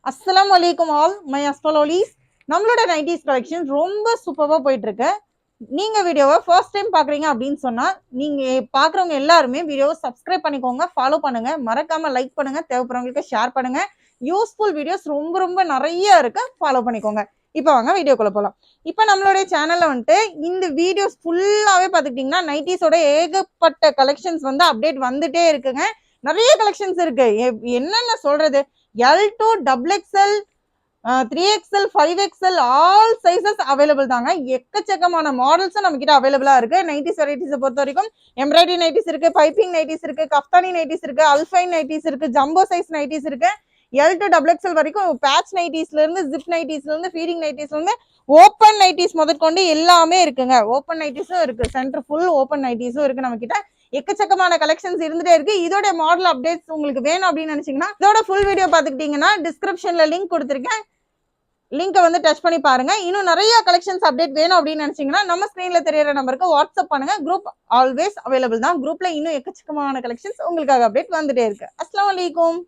அஸ்ஸலாமு அலைக்கும் all my அஸ்ட்ரோலோலிஸ். நம்மளோட நைட்டிஸ் கலெக்ஷன் ரொம்ப சூப்பராக போயிட்டு இருக்கு. நீங்க வீடியோவை ஃபர்ஸ்ட் டைம் பாக்குறீங்க அப்படின்னு சொன்னா நீங்க பாக்குறவங்க எல்லாருமே வீடியோவை சப்ஸ்கிரைப் பண்ணிக்கோங்க, ஃபாலோ பண்ணுங்க, மறக்காம லைக் பண்ணுங்க, தேவைப்படுறவங்களுக்கு ஷேர் பண்ணுங்க. யூஸ்ஃபுல் வீடியோஸ் ரொம்ப ரொம்ப நிறைய இருக்கு, ஃபாலோ பண்ணிக்கோங்க. இப்போ வாங்க வீடியோக்குள்ள போகலாம். இப்போ நம்மளுடைய சேனல்ல வந்துட்டு இந்த வீடியோஸ் ஃபுல்லாவே பார்த்துக்கிட்டிங்கன்னா நைட்டிஸோட ஏகப்பட்ட கலெக்ஷன்ஸ் வந்து அப்டேட் வந்துட்டே இருக்குங்க. நிறைய கலெக்ஷன்ஸ் இருக்கு. என்னென்ன சொல்றது, L2 XXL 3XL 5XL all sizes available தாங்க. எக்கச்சக்கமான மாடல்ஸும் நம்ம கிட்ட அவைலபிளா இருக்கு. நைட்டிஸ் வெரைட்டிஸை பொறுத்த வரைக்கும் எம்ப்ராய்டரி நைட்டிஸ் இருக்கு, பைப்பிங் நைட்டிஸ் இருக்கு, கஃப்தானி நைட்டிஸ் இருக்கு, அல்ஃபைன் நைட்டிஸ் இருக்கு, ஜம்போ சைஸ் நைட்டிஸ் இருக்கு. L2 XXL வரைக்கும் பேட்ச் நைட்டிஸ்ல இருந்து ஜிப் நைட்டிஸ்ல இருந்து ஃபீடிங் நைட்டிஸ்ல இருந்து ஓப்பன் நைட்டிஸ் முதற்கொண்டு எல்லாமே இருக்குங்க. ஓப்பன் நைட்டிஸும் இருக்கு, சென்டர் ஃபுல் ஓப்பன் நைட்டிஸும் இருக்கு நம்ம கிட்ட. எக்கச்சக்கமான கலெக்ஷன்ஸ் இருந்துட்டே இருக்கு. இதோட மாடல் அப்டேட்ஸ் உங்களுக்கு வேணும் அப்படின்னு நினைச்சீங்கன்னா இதோட ஃபுல் வீடியோ பார்த்துக்கிட்டீங்கன்னா டிஸ்கிரிப்ஷன்ல லிங்க் கொடுத்துருக்கேன், லிங்கை வந்து டச் பண்ணி பாருங்க. இன்னும் நிறைய கலெக்ஷன்ஸ் அப்டேட் வேணும் அப்படின்னு நினைச்சீங்கன்னா நம்ம ஸ்கிரீன்ல தெரியற நம்பருக்கு வாட்ஸ்அப் பண்ணுங்க. குரூப் ஆல்வேஸ் அவைலபிள் தான். குரூப்ல இன்னும் எக்கச்சக்கமான கலெக்ஷன்ஸ் உங்களுக்காக அப்டேட் வந்துட்டே இருக்கு. அஸ்ஸலாமு அலைக்கும்.